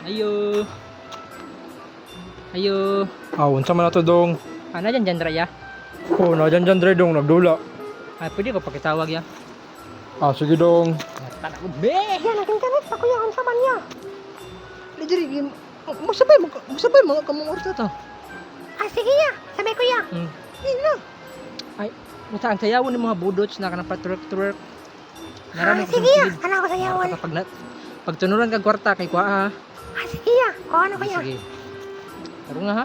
Ayo. Ayo. Unsa man ato dong? Ano dyan dyan Raya? Oh, na dyan dre dong nagdula. Ay, pwede ko pakitawag ya. Sige dong. Tara ko, be! Yan, nag-internet pa kuya, unsa man niya? Lidiri, musabay mga kamong orta to. Sige ya, sabay kuya. Yun na. Ay, muta ang sayawon ng mga budots na kanang patwerk-twerk. Sige ya, ano ko sa yawan? Pag tunuran kag kwarta kay kwa ha. Sige ya, o ano kuya? Sige. Taro nga ha.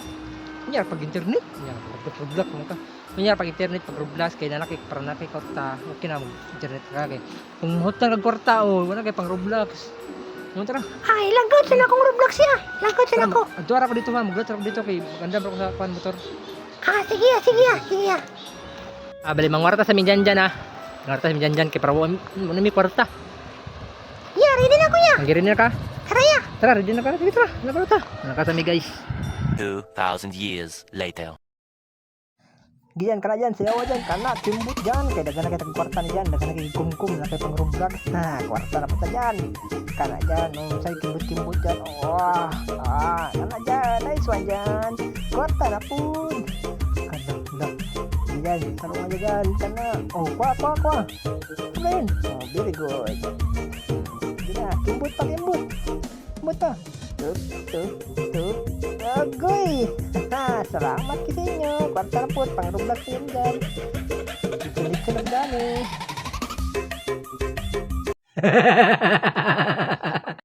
Kunya pag internet, kunya pag Roblox mo ka. Kunya pag internet, pag Roblox kay nanakik para nakik kwarta, okay na mo internet ka kay. Kung hutang kag kwarta wala kay pang Roblox. Mo tara. Ay, lagot sa akong Roblox ya. Lagot sa ako. Adto ra ko dito ma, maglat ra ko dito kay maganda pa ko sa pan motor. Sige ya, sige ya, sige ya. Bali mangwarta sa min dyan ha. Mangwarta sa min dyan kay para mo mi kwarta. Ya, ready na kuya. Ang girin na ka. Tara ya. Tara, ready na ka. Sige tara. Nakata. Nakasami guys. 2,000 years later. Giyan kana dyan, sayawa dyan, kana, timbut dyan. Kaya daga na kitang kwarta na dyan, daga na kitang kumkum, na kitang Roblox. Kwarta na pata dyan. Kana dyan, sa'yo timbut-timbut dyan. Kana dyan, nice one dyan. Kwarta na po. Kana, dyan, sarong aja dyan, kana. Kwa. Ngayon, very good. Gina, timbut pa, timbut. Timbut pa. Tup. Agoy! Salamat kasi inyo. Kwarta na po, pang Roblox yun dyan. Itulit ko lang dyan eh.